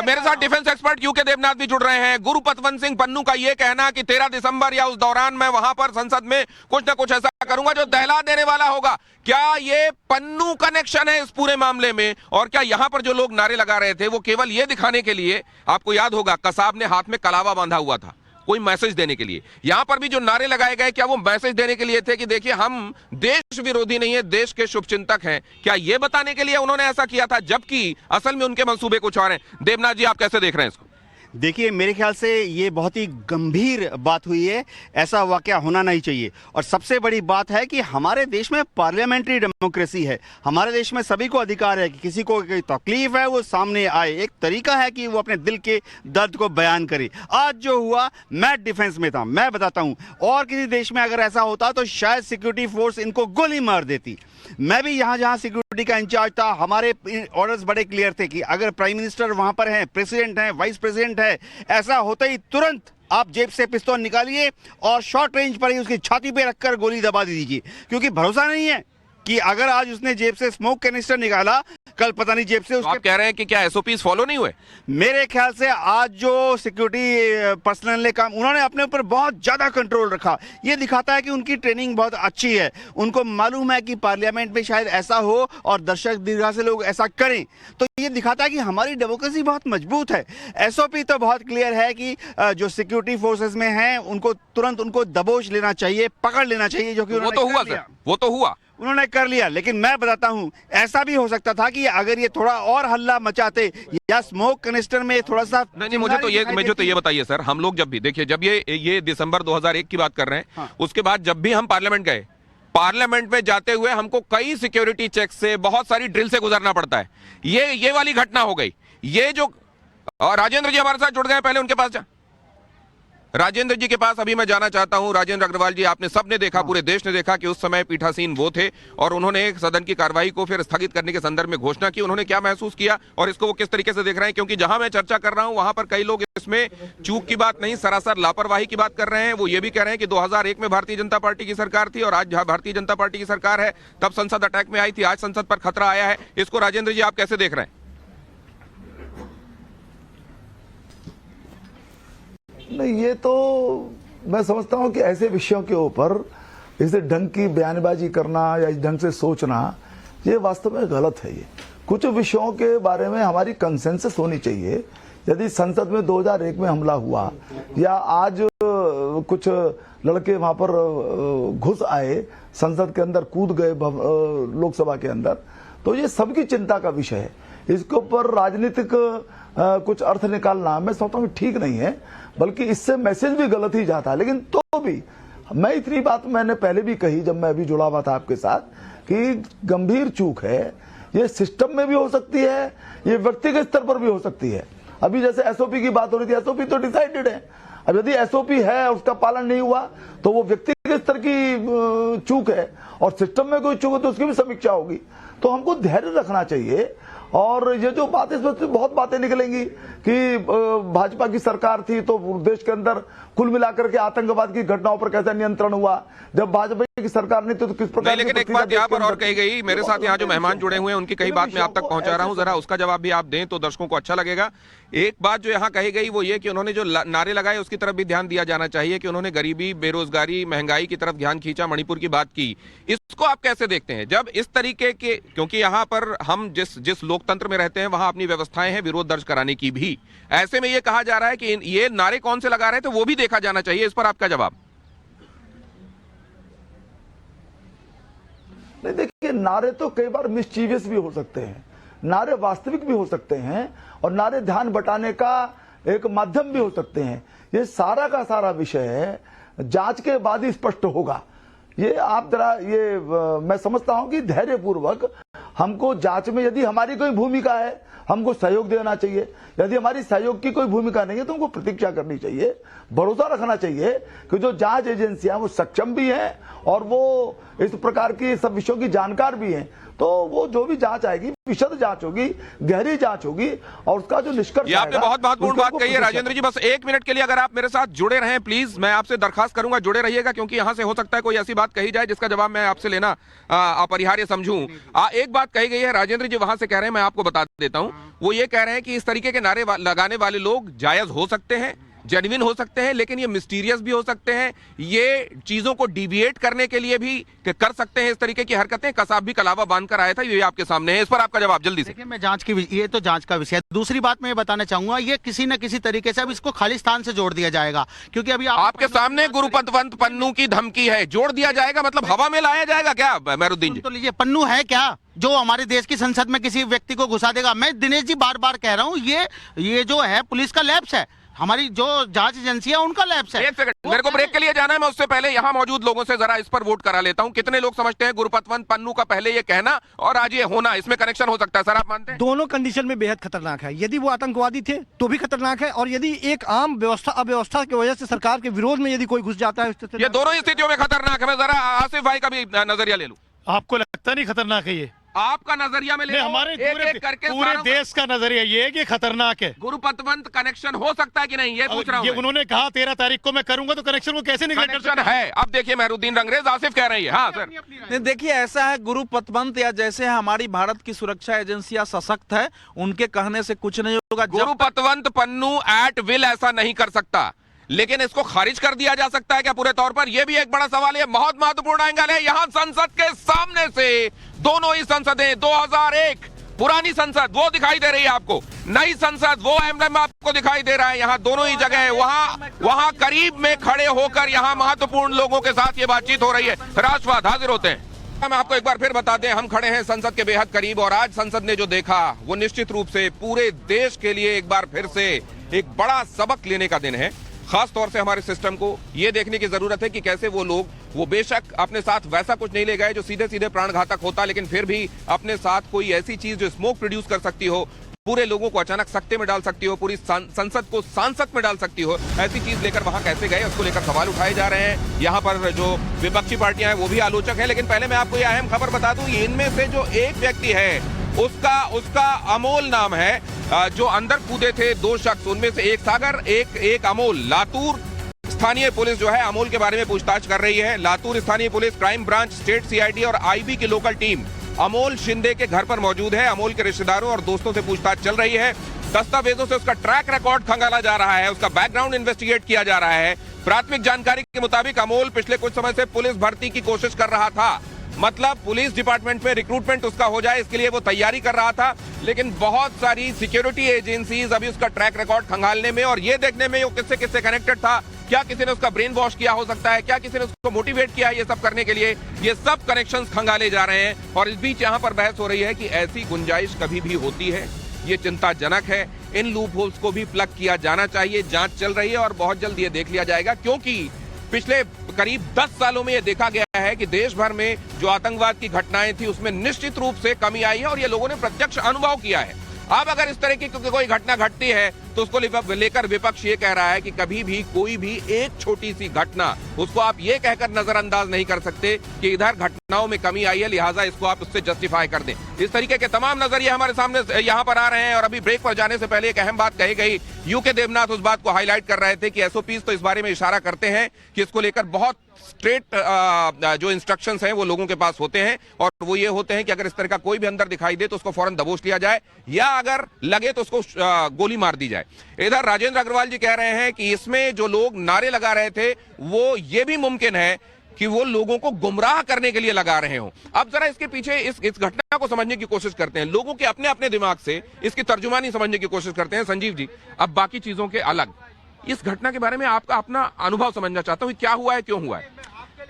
मेरे साथ डिफेंस एक्सपर्ट यूके देवनाथ भी जुड़ रहे हैं। गुरु पतवंत सिंह पन्नू का ये कहना कि 13 दिसंबर या उस दौरान मैं वहां पर संसद में कुछ ना कुछ ऐसा करूंगा जो दहला देने वाला होगा। क्या ये पन्नू कनेक्शन है इस पूरे मामले में? और क्या यहां पर जो लोग नारे लगा रहे थे वो केवल ये दिखाने के लिए, आपको याद होगा कसाब ने हाथ में कलावा बांधा हुआ था, कोई मैसेज देने के लिए? यहां पर भी जो नारे लगाए गए, क्या वो मैसेज देने के लिए थे कि देखिए हम देश विरोधी नहीं है, देश के शुभचिंतक हैं? क्या ये बताने के लिए उन्होंने ऐसा किया था, जबकि असल में उनके मंसूबे कुछ और हैं? देवनाथ जी, आप कैसे देख रहे हैं इसको? देखिए, मेरे ख्याल से ये बहुत ही गंभीर बात हुई है, ऐसा वाकया होना नहीं चाहिए। और सबसे बड़ी बात है कि हमारे देश में पार्लियामेंट्री डेमोक्रेसी है, हमारे देश में सभी को अधिकार है कि किसी को कोई तकलीफ है वो सामने आए, एक तरीका है कि वो अपने दिल के दर्द को बयान करे। आज जो हुआ, मैं डिफेंस में था, मैं बताता हूँ, और किसी देश में अगर ऐसा होता तो शायद सिक्योरिटी फोर्स इनको गोली मार देती। मैं भी यहाँ जहाँ सिक्योरिटी का इंचार्ज था, हमारे ऑर्डर्स बड़े क्लियर थे कि अगर प्राइम मिनिस्टर वहाँ पर हैं, प्रेसिडेंट हैं, वाइस प्रेसिडेंट है, ऐसा होता ही तुरंत आप जेब से पिस्तौल निकालिए और शॉर्ट रेंज पर ही उसकी छाती पे रखकर गोली दबा दीजिए। क्योंकि भरोसा नहीं है कि अगर आज उसने जेब से स्मोक कैनिस्टर निकाला, कल पता नहीं जेब से उसके। आप कह रहे हैं कि क्या एसओपीज फॉलो नहीं हुए? मेरे ख्याल से आज जो सिक्योरिटी पर्सनल ने काम, उन्होंने अपने ऊपर बहुत ज्यादा कंट्रोल रखा। ये दिखाता है कि उनकी ट्रेनिंग बहुत अच्छी है, उनको मालूम है कि पार्लियामेंट में शायद ऐसा हो और दर्शक दीर्घा से लोग ऐसा करें। तो ये दिखाता है कि हमारी डेमोक्रेसी बहुत मजबूत है। एसओपी तो बहुत क्लियर है कि जो सिक्योरिटी फोर्सेस में हैं उनको तुरंत उनको दबोच लेना चाहिए, पकड़ लेना चाहिए, जो कि वो तो हुआ सर, वो तो हुआ, उन्होंने कर लिया। लेकिन मैं बताता हूं, ऐसा भी हो सकता था कि अगर ये थोड़ा और हल्ला मचाते या स्मोक कनिस्टर में थोड़ा सा नहीं, मुझे तो ये बताइए सर, हम लोग जब भी देखिए, जब ये दिसंबर 2001 की बात कर रहे हैं, हाँ। उसके बाद जब भी हम पार्लियामेंट गए, पार्लियामेंट में जाते हुए हमको कई सिक्योरिटी चेक से, बहुत सारी ड्रिल से गुजरना पड़ता है। ये वाली घटना हो गई। ये जो, और राजेंद्र जी हमारे साथ जुड़ गए, पहले उनके पास जा, राजेंद्र जी के पास अभी मैं जाना चाहता हूं। राजेंद्र अग्रवाल जी, आपने सबने देखा, पूरे देश ने देखा कि उस समय पीठासीन वो थे और उन्होंने सदन की कार्रवाई को फिर स्थगित करने के संदर्भ में घोषणा की। उन्होंने क्या महसूस किया और इसको वो किस तरीके से देख रहे हैं? क्योंकि जहां मैं चर्चा कर रहा हूं वहां पर कई लोग इसमें चूक की बात नहीं, सरासर लापरवाही की बात कर रहे हैं। वो ये भी कह रहे हैं कि 2001 में भारतीय जनता पार्टी की सरकार थी और आज भारतीय जनता पार्टी की सरकार है, तब संसद अटैक में आई थी, आज संसद पर खतरा आया है। इसको राजेंद्र जी आप कैसे देख रहे हैं? नहीं, ये तो मैं समझता हूं कि ऐसे विषयों के ऊपर इस ढंग की बयानबाजी करना या इस ढंग से सोचना, ये वास्तव में गलत है। ये कुछ विषयों के बारे में हमारी कंसेंसस होनी चाहिए। यदि संसद में 2001 में हमला हुआ या आज कुछ लड़के वहां पर घुस आए, संसद के अंदर कूद गए, लोकसभा के अंदर, तो ये सबकी चिंता का विषय है। इसके ऊपर राजनीतिक कुछ अर्थ निकालना मैं समझता हूँ ठीक नहीं है, बल्कि इससे मैसेज भी गलत ही जाता है। लेकिन तो भी मैं इतनी बात मैंने पहले भी कही जब मैं अभी जुड़ा हुआ था आपके साथ, कि गंभीर चूक है, ये सिस्टम में भी हो सकती है, ये व्यक्तिगत स्तर पर भी हो सकती है। अभी जैसे एसओपी की बात हो रही थी, एसओपी तो डिसाइडेड है। अब यदि एसओपी है और उसका पालन नहीं हुआ तो वो व्यक्तिगत स्तर की चूक है, और सिस्टम में कोई चूक है तो उसकी भी समीक्षा होगी। तो हमको धैर्य रखना चाहिए। और ये जो बात, इसमें बहुत बातें निकलेंगी कि भाजपा की सरकार थी तो देश के अंदर कुल मिलाकर के आतंकवाद की घटनाओं पर कैसा नियंत्रण हुआ, जब भाजपा की सरकार नहीं थी तो किस प्रकार। लेकिन एक बात यहाँ पर और कही गई, मेरे साथ यहाँ जो मेहमान जुड़े हुए हैं उनकी कई बात मैं आप तक पहुंचा रहा हूँ, जरा उसका जवाब भी आप दें तो दर्शकों को अच्छा लगेगा। एक बात जो यहाँ कही गई वो ये कि उन्होंने जो नारे लगाए उसकी तरफ भी ध्यान दिया जाना चाहिए कि उन्होंने गरीबी, बेरोजगारी, महंगाई की तरफ ध्यान खींचा, मणिपुर की बात की। इसको आप कैसे देखते हैं जब इस तरीके के, क्योंकि यहाँ पर हम जिस लोकतंत्र में रहते हैं वहां अपनी व्यवस्थाएं हैं विरोध दर्ज कराने की भी, ऐसे में ये कहा जा रहा है कि ये नारे कौन से लगा रहे थे वो भी देखा जाना चाहिए। इस पर आपका जवाब? नहीं, देखिए, नारे तो कई बार मिसचीवियस भी हो सकते हैं। नारे वास्तविक भी हो सकते हैं और नारे ध्यान बटाने का एक माध्यम भी हो सकते हैं। ये सारा का सारा विषय जांच के बाद ही स्पष्ट होगा। ये आप जरा मैं समझता हूं कि धैर्यपूर्वक हमको जांच में यदि हमारी कोई भूमिका है हमको सहयोग देना चाहिए, यदि हमारी सहयोग की कोई भूमिका नहीं है तो हमको प्रतीक्षा करनी चाहिए, भरोसा रखना चाहिए कि जो जांच एजेंसियां वो सक्षम भी हैं और वो इस प्रकार की सब विषयों की जानकार भी हैं। तो वो जो भी जांच आएगी विशद जांच होगी, गहरी जांच होगी और उसका जो निष्कर्ष ये आपने बहुत महत्वपूर्ण बात कही है राजेंद्र जी। बस एक मिनट के लिए अगर आप मेरे साथ जुड़े रहें प्लीज, मैं आपसे दरखास्त करूंगा जुड़े रहिएगा, क्योंकि यहां से हो सकता है कोई ऐसी बात कही जाए जिसका जवाब मैं आपसे लेना अपरिहार्य समझूं। एक बात कही गई है राजेंद्र जी, वहां से कह रहे हैं, मैं आपको बता देता हूं, वो ये कह रहे हैं कि इस तरीके के नारे लगाने वाले लोग जायज हो सकते हैं, जेन्युइन हो सकते हैं, लेकिन ये मिस्टीरियस भी हो सकते हैं, ये चीजों को डिविएट करने के लिए भी कर सकते हैं इस तरीके की हरकतें। कसाब भी कलावा बांधकर आया था, ये आपके सामने है। इस पर आपका जवाब जल्दी से। देखिए, मैं जांच की, ये तो जांच का विषय है। दूसरी बात मैं ये बताना चाहूंगा, ये किसी न किसी तरीके से अब इसको खालिस्तान से जोड़ दिया जाएगा, क्योंकि अभी आपके सामने गुरुपतवंत पन्नू की धमकी है। जोड़ दिया जाएगा मतलब हवा में लाया जाएगा क्या मेहरुद्दीन जी? तो लीजिए, पन्नू है क्या जो हमारे देश की संसद में किसी व्यक्ति को घुसा देगा? मैं दिनेश जी बार बार कह रहा हूँ, ये जो है पुलिस का लैप्स है, हमारी जो जांच एजेंसी है उनका लैप्स है। एक सेकंड, मेरे को ब्रेक के लिए जाना है। मैं उससे पहले यहाँ मौजूद लोगों से जरा इस पर वोट करा लेता हूँ। कितने लोग समझते हैं गुरुपतवंत पन्नू का पहले ये कहना और आज ये होना, इसमें कनेक्शन हो सकता है? सर आप मानते हैं? दोनों कंडीशन में बेहद खतरनाक है। यदि वो आतंकवादी थे तो भी खतरनाक है, और यदि एक आम अव्यवस्था की वजह से सरकार के विरोध में यदि कोई घुस जाता है, ये दोनों स्थितियों में खतरनाक है। मैं जरा आसिफ भाई का भी नजरिया ले लूं। आपको लगता नहीं खतरनाक है ये? आपका नजरिया में ले हमारे एक करके पूरे देश का नजरिया ये है कि खतरनाक है। गुरुपतवंत कनेक्शन हो सकता है कि नहीं, ये पूछ रहा हूं। ये उन्होंने कहा 13 तारीख को मैं करूंगा, तो कनेक्शन को कैसे निकल कनेक्शन है? अब देखिए मेहरुद्दीन रंगरेज, आसिफ कह रही है। हाँ सर, नहीं, देखिए ऐसा है, गुरुपतवंत या जैसे हमारी भारत की सुरक्षा एजेंसियां सशक्त है, उनके कहने से कुछ नहीं होगा। गुरुपतवंत पन्नू एट विल ऐसा नहीं कर सकता, लेकिन इसको खारिज कर दिया जा सकता है क्या पूरे तौर पर? यह भी एक बड़ा सवाल है, बहुत महत्वपूर्ण एंगल है। यहां संसद के सामने से दोनों ही संसदें, 2001 पुरानी संसद वो दिखाई दे रही है आपको, नई संसद वो एम्ब्लेम आपको दिखाई दे रहा है। यहां दोनों ही जगह वहां करीब में खड़े होकर यहां महत्वपूर्ण लोगों के साथ ये बातचीत हो रही है। राष्ट्रवाद हाजिर होते हैं। हम आपको एक बार फिर बता दें, हम खड़े हैं संसद के बेहद करीब और आज संसद ने जो देखा वो निश्चित रूप से पूरे देश के लिए एक बार फिर से एक बड़ा सबक लेने का दिन है। खास तौर से हमारे सिस्टम को ये देखने की जरूरत है कि कैसे वो लोग, वो बेशक अपने साथ वैसा कुछ नहीं ले गए जो सीधे सीधे प्राण घातक होता, लेकिन फिर भी अपने साथ कोई ऐसी चीज जो स्मोक प्रोड्यूस कर सकती हो, पूरे लोगों को अचानक सकते में डाल सकती हो, पूरी संसद को सांसद में डाल सकती हो, ऐसी चीज लेकर वहां कैसे गए, उसको लेकर सवाल उठाए जा रहे हैं। यहाँ पर जो विपक्षी पार्टियां हैं वो भी आलोचक है। लेकिन पहले मैं आपको यह अहम खबर बता दूं, इनमें से जो एक व्यक्ति है उसका अमोल नाम है, जो अंदर कूदे थे 2 शख्स, उनमें से एक सागर, एक अमोल। लातूर स्थानीय पुलिस जो है अमोल के बारे में पूछताछ कर रही है। लातूर स्थानीय police, crime branch, state CID और आईबी की लोकल टीम अमोल शिंदे के घर पर मौजूद है। अमोल के रिश्तेदारों और दोस्तों से पूछताछ चल रही है। दस्तावेजों से उसका ट्रैक रिकॉर्ड खंगाला जा रहा है, उसका बैकग्राउंड इन्वेस्टिगेट किया जा रहा है। प्राथमिक जानकारी के मुताबिक अमोल पिछले कुछ समय से पुलिस भर्ती की कोशिश कर रहा था, मतलब पुलिस डिपार्टमेंट में रिक्रूटमेंट उसका हो जाए, इसके लिए वो तैयारी कर रहा था। लेकिन बहुत सारी सिक्योरिटी एजेंसीज अभी उसका ट्रैक रिकॉर्ड खंगालने में और ये देखने में वो किससे किससे कनेक्टेड था, क्या किसी ने उसका ब्रेन वॉश किया हो सकता है, क्या किसी ने उसको मोटिवेट किया है ये सब करने के लिए, ये सब कनेक्शंस खंगाले जा रहे हैं। और इस बीच यहाँ पर बहस हो रही है कि ऐसी गुंजाइश कभी भी होती है, ये चिंताजनक है। इन लूप होल्स को भी प्लग किया जाना चाहिए। जांच चल रही है और बहुत जल्द ये देख लिया जाएगा, क्योंकि पिछले करीब 10 सालों में यह देखा गया है कि देश भर में जो आतंकवाद की घटनाएं थी उसमें निश्चित रूप से कमी आई है और ये लोगों ने प्रत्यक्ष अनुभव किया है। अब अगर इस तरह की कोई घटना घटती है तो उसको लेकर विपक्ष ये कह रहा है कि कभी भी कोई भी एक छोटी सी घटना, उसको आप ये कहकर नजरअंदाज नहीं कर सकते कि इधर घटनाओं में कमी आई है, लिहाजा इसको आप उससे जस्टिफाई कर दें। इस तरीके के तमाम नजरिए हमारे सामने यहाँ पर आ रहे हैं। और अभी ब्रेक पर जाने से पहले एक अहम बात कही गई, यूके देवनाथ उस बात को हाईलाइट कर रहे थे कि एसओपीज तो इस बारे में इशारा करते हैं कि इसको लेकर बहुत स्ट्रेट जो इंस्ट्रक्शंस हैं वो लोगों के पास होते हैं, और वो ये होते हैं कि अगर इस तरह का कोई भी अंदर दिखाई दे तो उसको फौरन दबोच लिया जाए, या अगर लगे तो उसको गोली मार दी जाए। इधर राजेंद्र अग्रवाल जी कह रहे हैं कि इसमें जो लोग नारे लगा रहे थे वो ये भी मुमकिन है कि वो लोगों को गुमराह करने के लिए लगा रहे हो। अब जरा इसके पीछे इस घटना को समझने की कोशिश करते हैं, लोगों के अपने अपने दिमाग से इसकी तर्जुमानी समझने की कोशिश करते हैं। संजीव जी, अब बाकी चीजों के अलग, इस घटना के बारे में आपका अपना अनुभव समझना चाहता हूँ, क्या हुआ है, क्यों हुआ है?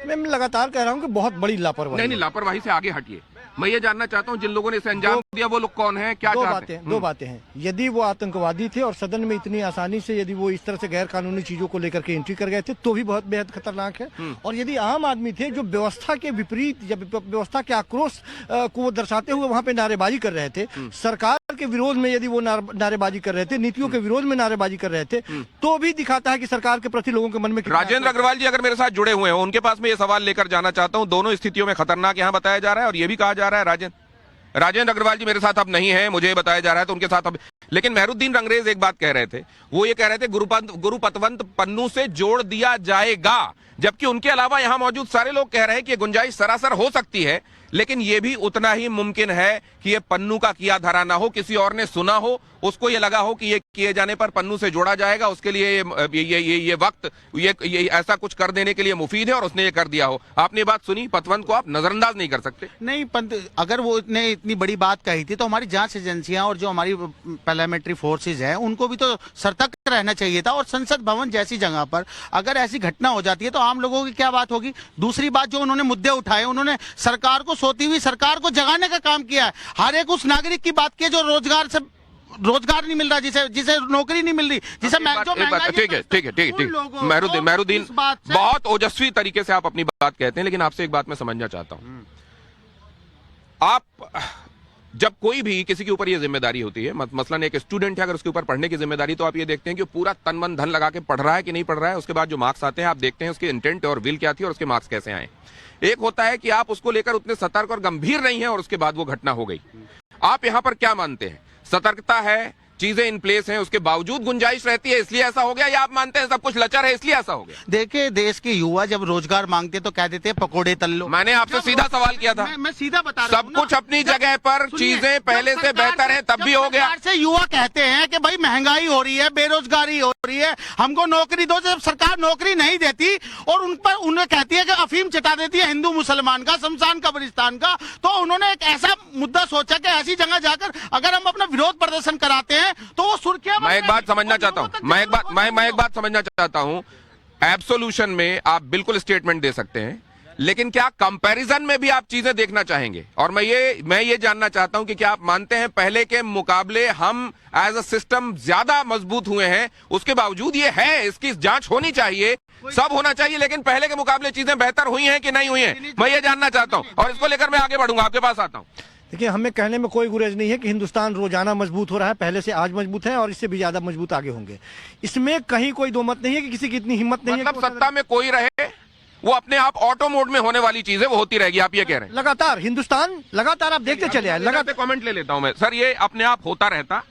मैं लगातार कह रहा हूँ कि बहुत बड़ी लापरवाही। नहीं, लापरवाही से आगे हटिए। मैं ये जानना चाहता हूँ जिन लोगों ने इसे अंजाम दिया वो लोग कौन हैं, क्या चाहते हैं? दो बातें हैं। यदि वो आतंकवादी थे और सदन में इतनी आसानी से यदि वो इस तरह से गैर कानूनी चीजों को लेकर के एंट्री कर गए थे तो भी बहुत बेहद खतरनाक है। और यदि आम आदमी थे जो व्यवस्था के विपरीत या व्यवस्था के आक्रोश को वो दर्शाते हुए वहां पे नारेबाजी कर रहे थे, सरकार के विरोध में यदि वो नारेबाजी कर रहे थे, नीतियों के विरोध में नारेबाजी कर रहे थे, तो भी दिखाता है कि सरकार के प्रति लोगों के मन में। राजेंद्र अग्रवाल जी अगर मेरे साथ जुड़े हुए हैं, उनके पास मैं ये सवाल लेकर जाना चाहता हूं। दोनों स्थितियों में खतरनाक यहां बताया जा रहा है और ये भी कहा जा रहा है राजेंद्र अग्रवाल जी मेरे साथ अब नहीं है, मुझे बताया जा रहा है, तो उनके साथ अब। लेकिन मेहरुद्दीन रंगरेज एक बात कह रहे थे, वो ये कह रहे थे गुरुपतवंत पन्नू से जोड़ दिया जाएगा, जबकि उनके अलावा यहां मौजूद सारे लोग कह रहे हैं कि ये गुंजाइश सरासर हो सकती है, लेकिन ये भी उतना ही मुमकिन है कि ये पन्नू का किया धरा ना हो, किसी और ने सुना हो, उसको ये लगा हो कि ये किए जाने पर पन्नू से जोड़ा जाएगा, उसके लिए ये वक्त ये ऐसा कुछ कर देने के लिए मुफीद है और उसने ये कर दिया हो। आपने ये बात सुनी, पतवंत को आप नजरअंदाज नहीं कर सकते। नहीं, अगर वो ने इतनी बड़ी बात कही थी तो हमारी जांच एजेंसियां और जो हमारी पार्लियामेंट्री फोर्सेज हैं उनको भी तो सतर्क रहना चाहिए था। और संसद भवन जैसी जगह पर अगर ऐसी घटना हो जाती है तो आम लोगों की क्या बात होगी। दूसरी बात, जो उन्होंने मुद्दे उठाए, उन्होंने सरकार को, सोती हुई सरकार को जगाने का काम किया है। हर एक उस नागरिक की बात की है जो रोजगार नहीं मिल रहा, जिसे नौकरी नहीं मिल रही, जिसे ठीक है मेहरुद्दीन बहुत ओजस्वी तरीके से आप अपनी बात कहते हैं, लेकिन आपसे एक बात मैं समझना चाहता हूं। आप जब कोई भी किसी के ऊपर ये जिम्मेदारी होती है, मसलन एक स्टूडेंट है, अगर उसके ऊपर पढ़ने की जिम्मेदारी, तो आप ये देखते हैं कि पूरा तन मन धन लगा के पढ़ रहा है कि नहीं पढ़ रहा है। उसके बाद जो मार्क्स आते हैं आप देखते हैं उसकी इंटेंट और विल क्या थी और उसके मार्क्स कैसे आए। एक होता है कि आप उसको लेकर उतने सतर्क और गंभीर नहीं है और उसके बाद वो घटना हो गई। आप यहां पर क्या मानते हैं, सतर्कता है, चीजें इन प्लेस हैं, उसके बावजूद गुंजाइश रहती है इसलिए ऐसा हो गया, या आप मानते हैं सब कुछ लचर है इसलिए ऐसा हो गया? देखिए, देश के युवा जब रोजगार मांगते तो कह देते हैं पकोड़े तल लो। मैंने आपसे सीधा सवाल किया था। मैं सीधा बता रहा हूं, सब कुछ अपनी जगह पर, चीजें पहले से बेहतर है तब भी हो गया। से युवा कहते हैं कि भाई महंगाई हो रही है, बेरोजगारी हो रही है, हमको नौकरी दो। जब सरकार नौकरी नहीं देती और उन पर उन्हें कहती है कि अफीम चटा देती है हिंदू मुसलमान का, शमशान कब्रिस्तान का, तो उन्होंने एक ऐसा मुद्दा सोचा कि ऐसी जगह जाकर अगर हम अपना विरोध प्रदर्शन कराते हैं तो वो मैं एक बात समझना चाहता हूं, मैं एक बात समझना चाहता हूं। एब्सोल्यूशन में आप बिल्कुल स्टेटमेंट दे सकते हैं, लेकिन क्या कंपैरिजन में भी आप चीजें देखना चाहेंगे? और मैं ये जानना चाहता हूं कि क्या आप मानते हैं पहले के मुकाबले हम एज अ सिस्टम ज्यादा मजबूत हुए हैं? उसके बावजूद ये है, इसकी जांच होनी चाहिए, सब होना चाहिए, लेकिन पहले के मुकाबले चीजें बेहतर हुई हैं कि नहीं हुई हैं, मैं ये जानना चाहता हूं। और इसको लेकर मैं आगे बढ़ूंगा, आपके पास आता हूं। देखिए, हमें कहने में कोई गुरेज नहीं है कि हिंदुस्तान रोजाना मजबूत हो रहा है, पहले से आज मजबूत है और इससे भी ज्यादा मजबूत आगे होंगे। इसमें कहीं कोई दो मत नहीं है कि किसी की इतनी हिम्मत नहीं है। मतलब सत्ता में कोई रहे, वो अपने आप ऑटो मोड में होने वाली चीज है, वो होती रहेगी, आप ये कह रहे हैं? लगातार हिंदुस्तान लगातार आप देखते चले आए, लगातार कमेंट ले लेता हूं मैं सर, ये अपने आप होता रहता,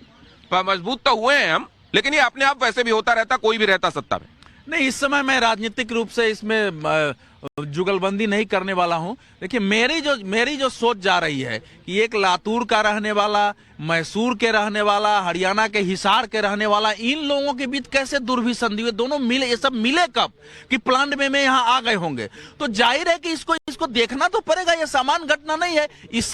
मजबूत तो हुए हैं हम, लेकिन ये अपने आप वैसे भी होता रहता, कोई भी रहता सत्ता में। नहीं, इस समय मैं राजनीतिक रूप से इसमें जुगलबंदी नहीं करने वाला हूं। देखिए, मेरी जो सोच जा रही है कि एक लातूर का रहने वाला, मैसूर के रहने वाला, हरियाणा के हिसार के रहने वाला, इन लोगों के बीच कैसे दुर्भिसंधि हुई, दोनों मिले, ये सब मिले कब कि प्लांट में यहाँ आ गए होंगे, तो जाहिर है कि इसको देखना तो पड़ेगा, ये सामान्य घटना नहीं है। इस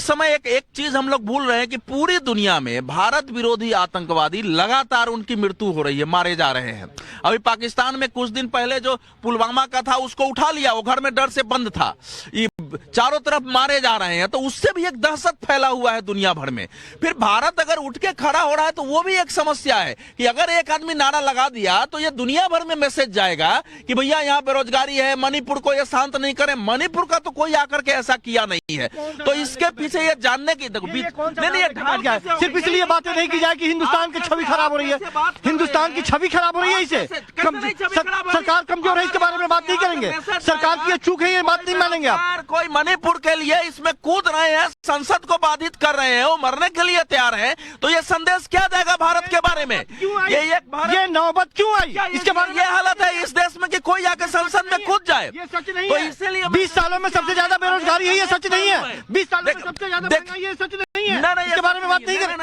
समय एक चीज हम लोग भूल रहे हैं कि पूरी दुनिया में भारत विरोधी आतंकवादी लगातार उनकी मृत्यु हो रही है, मारे जा रहे हैं। अभी पाकिस्तान में कुछ दिन पहले जो पुलवामा का था उसको उठा लिया, वो घर में डर से बंद था, ये चारों तरफ मारे जा रहे हैं, तो उससे भी एक दहशत फैला हुआ है दुनिया भर में। फिर भारत अगर उठ के खड़ा हो रहा है तो वो भी एक समस्या है कि अगर एक आदमी नारा लगा दिया तो ये दुनिया भर में मैसेज जाएगा कि भैया यहाँ बेरोजगारी है, मणिपुर को ये शांत नहीं करें। मणिपुर का तो कोई आकर के ऐसा किया नहीं है, तो इसके पीछे ये जानने की सिर्फ इसलिए बातें नहीं की जाए कि हिंदुस्तान की छवि खराब हो रही है, हिंदुस्तान की छवि खराब हो रही है, इसे सरकार कमजोर है, इसके बारे में बात नहीं करेंगे, सरकार की चूक है, ये बात नहीं मानेंगे आप। कोई मणिपुर के लिए इसमें कूद रहे हैं, संसद को बाधित कर रहे हैं, वो मरने के लिए तैयार हैं, तो ये संदेश क्या देगा भारत के बारे में? ये नौबत क्यों आई? इसके बारे में ये हालत है इस देश में कि कोई आके संसद में कूद जाए, ये सच नहीं तो है। इसीलिए 20 सालों में सबसे ज्यादा बेरोजगारी है, ये सच नहीं है। 20 सालों में सबसे ज्यादा महंगाई, ये सच नहीं है। इसके बारे में बात नहीं करें।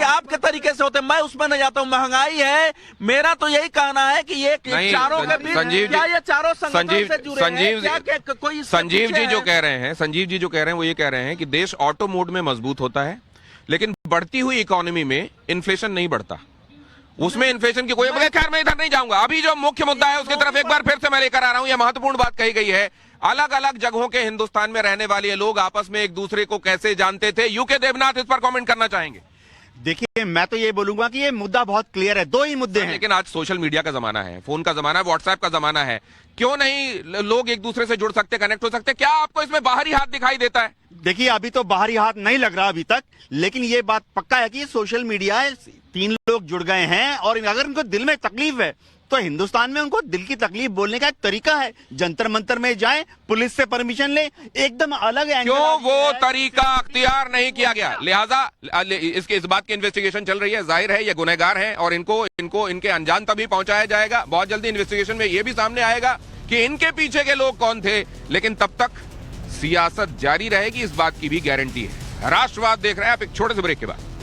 आपके तरीके से होते, मैं उसमें नहीं जाता हूँ। महंगाई है, मेरा तो यही कहना है कि ये चारों के बीच क्या ये चारों संजीव जी जो कह रहे हैं वो ये कह रहे हैं कि देश ऑटो मोड में मजबूत होता है, लेकिन बढ़ती हुई इकोनॉमी में इन्फ्लेशन नहीं बढ़ता, उसमें इन्फ्लेशन की कोई। खैर, मैं इधर नहीं जाऊंगा, अभी जो मुख्य मुद्दा है उसकी तरफ एक बार फिर से मैं लेकर आ रहा हूं। यह महत्वपूर्ण बात कही गई है अलग अलग जगहों के हिंदुस्तान में रहने वाले लोग आपस में एक दूसरे को कैसे जानते थे। यूके देवनाथ इस पर कमेंट करना चाहेंगे? देखिए, मैं तो ये बोलूंगा कि ये मुद्दा बहुत क्लियर है, दो ही मुद्दे हैं। लेकिन आज सोशल मीडिया का जमाना है, फोन का जमाना है, व्हाट्सएप का जमाना है, क्यों नहीं लोग एक दूसरे से जुड़ सकते, कनेक्ट हो सकते? क्या आपको इसमें बाहरी हाथ दिखाई देता है? देखिए, अभी तो बाहरी हाथ नहीं लग रहा अभी तक, लेकिन ये बात पक्का है कि सोशल मीडिया है, 3 लोग जुड़ गए हैं और अगर उनको दिल में तकलीफ है तो हिंदुस्तान में उनको दिल की तकलीफ बोलने का एक तरीका है। जंतर मंतर में जाएं, पुलिस से परमिशन लें, एकदम अलग एंगल। क्यों वो तरीका अख्तियार नहीं किया गया? लिहाजा इस बात की इन्वेस्टिगेशन चल रही है, जाहिर है ये गुनहगार हैं और इनको इनके अंजाम तभी पहुंचाया जाएगा। बहुत जल्दी इन्वेस्टिगेशन में ये भी सामने आएगा कि इनके पीछे के लोग कौन थे, लेकिन तब तक सियासत जारी रहेगी, इस बात की भी गारंटी है। राष्ट्रवाद देख रहे हैं आप एक छोटे से ब्रेक के बाद।